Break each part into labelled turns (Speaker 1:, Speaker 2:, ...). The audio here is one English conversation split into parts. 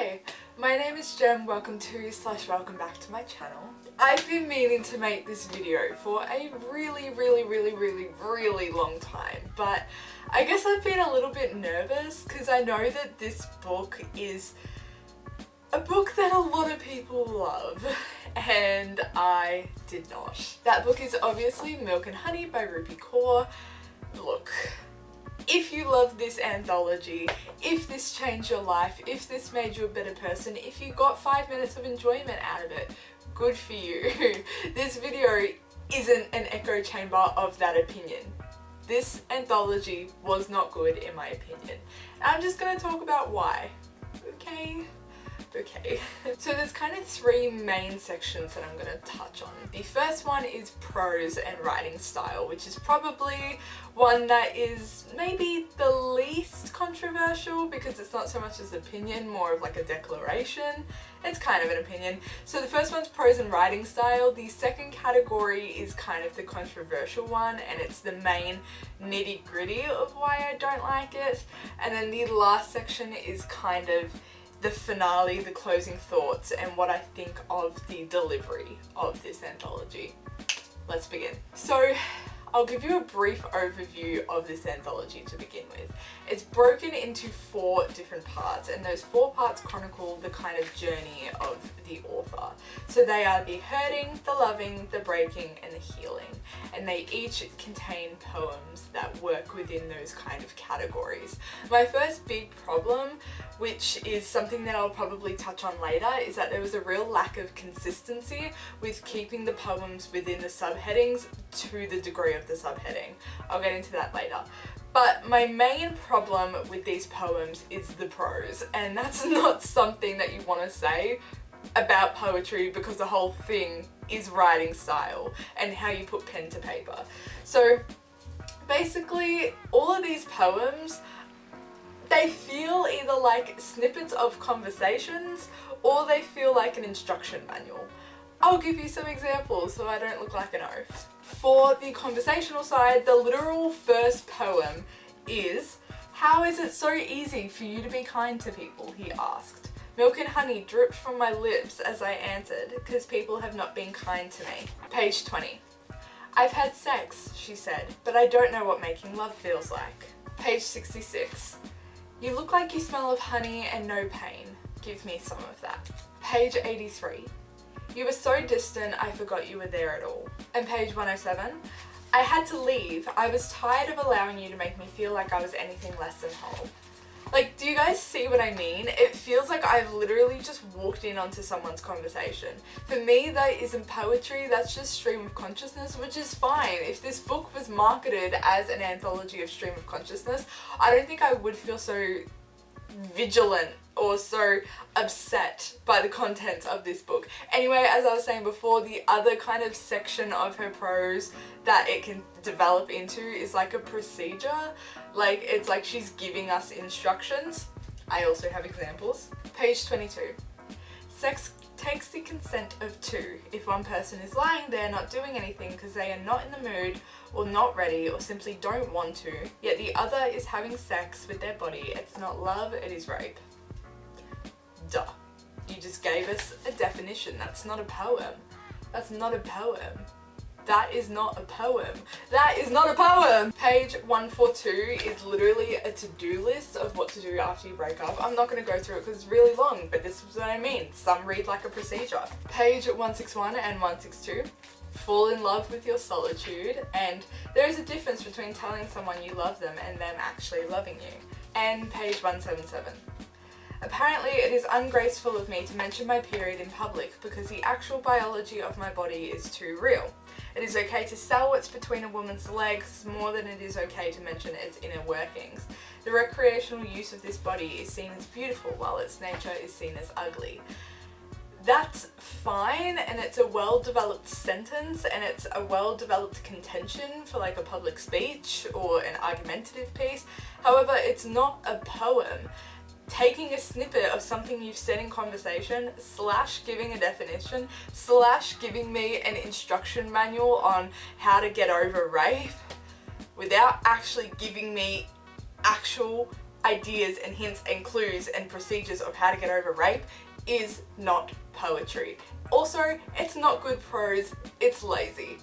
Speaker 1: Hi, my name is Jem. Welcome back to my channel. I've been meaning to make this video for a really long time, but I guess I've been a little bit nervous because I know that this book is a book that a lot of people love and I did not. That book is obviously Milk and Honey by Rupi Kaur. Look, if you love this anthology, if this changed your life, if this made you a better person, if you got 5 minutes of enjoyment out of it, good for you. This video isn't an echo chamber of that opinion. This anthology was not good in my opinion. And I'm just gonna talk about why, okay? So there's kind of three main sections that I'm going to touch on. The first one is prose and writing style, which is probably one that is maybe the least controversial because it's not so much as opinion, more of like a declaration. It's kind of an opinion. So the first one's prose and writing style. The second category is kind of the controversial one, and it's the main nitty-gritty of why I don't like it. And then the last section is kind of the finale, the closing thoughts, and what I think of the delivery of this anthology. Let's begin. So I'll give you a brief overview of this anthology to begin with. It's broken into 4 different parts, and those 4 parts chronicle the kind of journey of the author. So they are the hurting, the loving, the breaking, and the healing. And they each contain poems that work within those kind of categories. My first big problem, which is something that I'll probably touch on later, is that there was a real lack of consistency with keeping the poems within the subheadings to the degree of the subheading. I'll get into that later. But my main problem with these poems is the prose, and that's not something that you want to say about poetry because the whole thing is writing style and how you put pen to paper. So basically all of these poems, they feel either like snippets of conversations or they feel like an instruction manual. I'll give you some examples so I don't look like an oaf. For the conversational side, the literal first poem is, "How is it so easy for you to be kind to people?" he asked. "Milk and honey dripped from my lips as I answered, because people have not been kind to me." Page 20. "I've had sex," she said, "but I don't know what making love feels like." Page 66. "You look like you smell of honey and no pain. Give me some of that." Page 83. "You were so distant I forgot you were there at all." And page 107. "I had to leave. I was tired of allowing you to make me feel like I was anything less than whole." Like, do you guys see what I mean? It feels like I've literally just walked in onto someone's conversation. For me, that isn't poetry, that's just stream of consciousness, which is fine. If this book was marketed as an anthology of stream of consciousness, I don't think I would feel so vigilant or so upset by the contents of this book. Anyway, as I was saying before, the other kind of section of her prose that it can develop into is like a procedure. Like, it's like she's giving us instructions. I also have examples. Page 22. "Sex takes the consent of 2. If one person is lying there not doing anything because they are not in the mood or not ready or simply don't want to, yet the other is having sex with their body, it's not love, it is rape." Duh. You just gave us a definition. That's not a poem. That's not a poem. That is not a poem. That is not a poem! Page 142 is literally a to-do list of what to do after you break up. I'm not going to go through it because it's really long, but this is what I mean. Some read like a procedure. Page 161 and 162. "Fall in love with your solitude," and there is a difference between telling someone you love them and them actually loving you. And page 177. "Apparently it is ungraceful of me to mention my period in public because the actual biology of my body is too real. It is okay to sell what's between a woman's legs more than it is okay to mention its inner workings. The recreational use of this body is seen as beautiful while its nature is seen as ugly." That's fine, and it's a well-developed sentence, and it's a well-developed contention for like a public speech or an argumentative piece. However, it's not a poem. Taking a snippet of something you've said in conversation / giving a definition / giving me an instruction manual on how to get over rape without actually giving me actual ideas and hints and clues and procedures of how to get over rape is not poetry. Also, it's not good prose, it's lazy.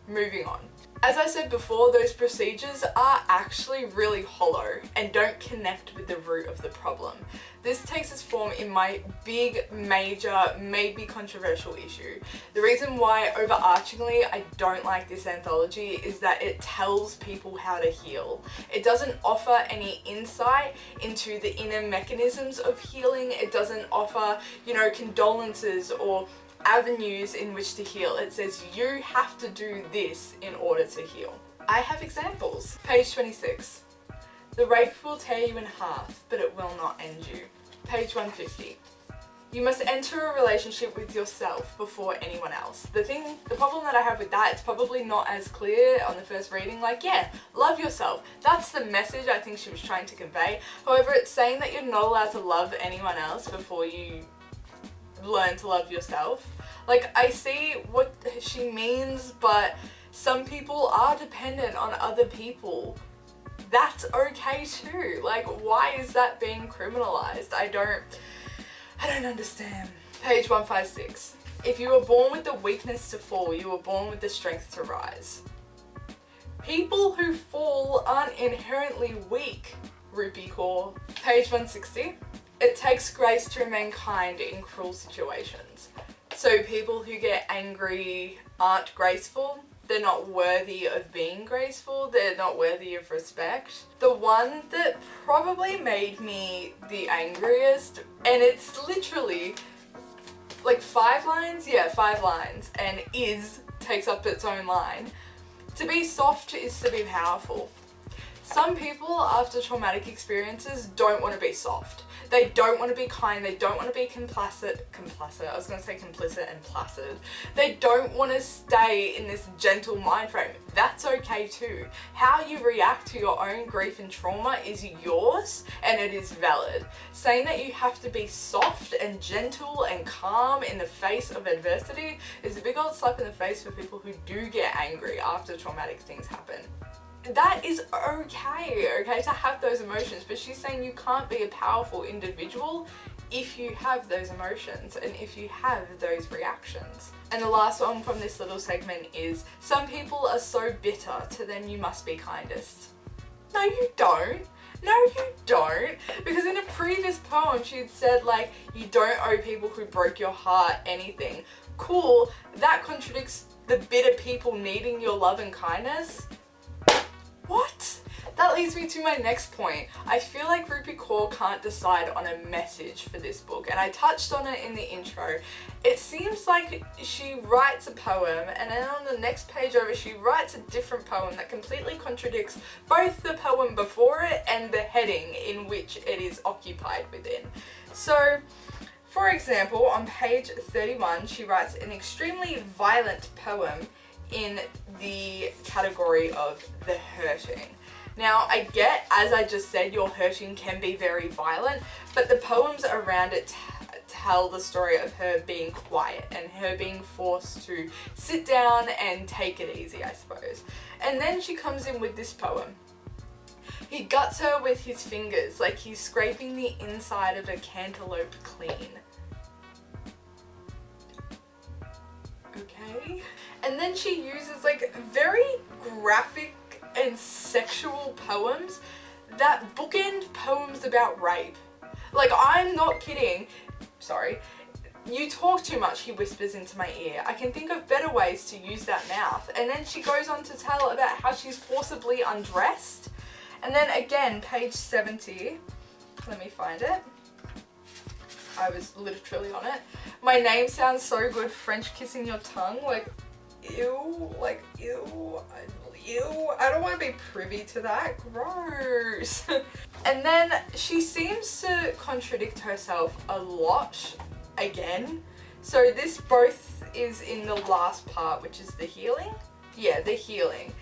Speaker 1: Moving on. As I said before, those procedures are actually really hollow and don't connect with the root of the problem. This takes its form in my big, major, maybe controversial issue. The reason why, overarchingly, I don't like this anthology is that it tells people how to heal. It doesn't offer any insight into the inner mechanisms of healing. It doesn't offer, condolences or avenues in which to heal. It says you have to do this in order to heal. I have examples. Page 26. The rape will tear you in half, but it will not end you. Page 150. You must enter a relationship with yourself before anyone else. The problem that I have with that, it's probably not as clear on the first reading, love yourself. That's the message I think she was trying to convey. However, it's saying that you're not allowed to love anyone else before you learn to love yourself. I see what she means, but some people are dependent on other people. That's okay too. Why is that being criminalized? I don't understand. Page 156. If you were born with the weakness to fall, you were born with the strength to rise. People who fall aren't inherently weak, Rupi Kaur. Page 160. It takes grace to remain kind in cruel situations. So people who get angry aren't graceful. They're not worthy of being graceful. They're not worthy of respect. The one that probably made me the angriest, and it's literally 5 lines? Yeah, 5 lines. And takes up its own line. To be soft is to be powerful. Some people after traumatic experiences don't want to be soft. They don't want to be kind, they don't want to be complicit, I was going to say complicit and placid. They don't want to stay in this gentle mind frame. That's okay too. How you react to your own grief and trauma is yours and it is valid. Saying that you have to be soft and gentle and calm in the face of adversity is a big old slap in the face for people who do get angry after traumatic things happen. That is okay to have those emotions, but she's saying you can't be a powerful individual if you have those emotions and if you have those reactions. And the last one from this little segment is, some people are so bitter, to them you must be kindest. No, you don't. No, you don't. Because in a previous poem, she had said, you don't owe people who broke your heart anything. Cool, that contradicts the bitter people needing your love and kindness. What? That leads me to my next point. I feel like Rupi Kaur can't decide on a message for this book, and I touched on it in the intro. It seems like she writes a poem and then on the next page over she writes a different poem that completely contradicts both the poem before it and the heading in which it is occupied within. So, for example, on page 31 she writes an extremely violent poem in the category of the hurting. Now, I get, as I just said, your hurting can be very violent, but the poems around it tell the story of her being quiet and her being forced to sit down and take it easy, I suppose. And then she comes in with this poem. He guts her with his fingers like he's scraping the inside of a cantaloupe clean. Okay. And then she uses very graphic and sexual poems that bookend poems about rape. I'm not kidding. Sorry. You talk too much, he whispers into my ear. I can think of better ways to use that mouth. And then she goes on to tell about how she's forcibly undressed. And then again, page 70. Let me find it. I was literally on it. My name sounds so good, French kissing your tongue. Ew. Ew. I don't want to be privy to that. Gross. And then she seems to contradict herself a lot again. So this both is in the last part, which is the healing. Yeah, the healing.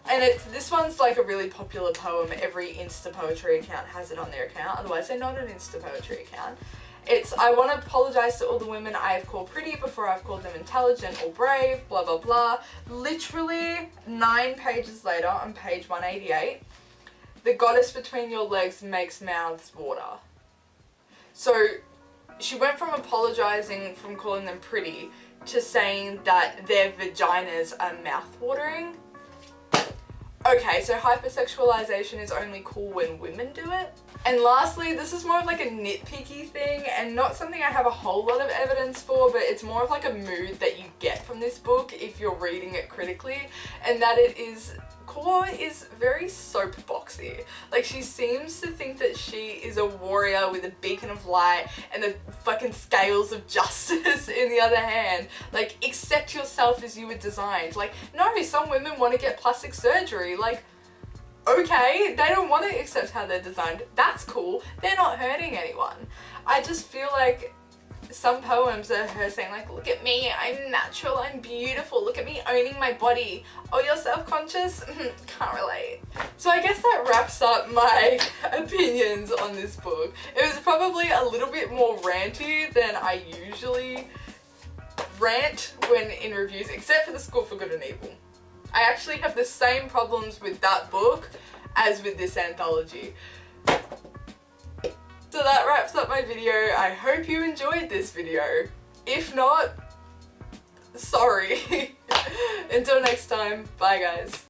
Speaker 1: And this one's a really popular poem. Every Insta poetry account has it on their account. Otherwise, they're not an Insta poetry account. I want to apologize to all the women I have called pretty before I've called them intelligent or brave, blah, blah, blah. Literally 9 pages later on page 188, the goddess between your legs makes mouths water. So she went from apologizing from calling them pretty to saying that their vaginas are mouth-watering. Okay, so hypersexualization is only cool when women do it. And lastly, this is more of like a nitpicky thing and not something I have a whole lot of evidence for, but it's more of like a mood that you get from this book if you're reading it critically, and that it is, Core is very soapboxy. Like, she seems to think that she is a warrior with a beacon of light and the fucking scales of justice in the other hand. Like, accept yourself as you were designed. Like, no, some women want to get plastic surgery. Like, okay, they don't want to accept how they're designed. That's cool. They're not hurting anyone. I just feel like some poems are her saying like, look at me, I'm natural, I'm beautiful, look at me owning my body. Oh, you're self-conscious? Can't relate. So I guess that wraps up my opinions on this book. It was probably a little bit more ranty than I usually rant when in reviews, except for The School for Good and Evil. I actually have the same problems with that book as with this anthology. So that wraps up my video. I hope you enjoyed this video. If not, sorry. Until next time, bye guys.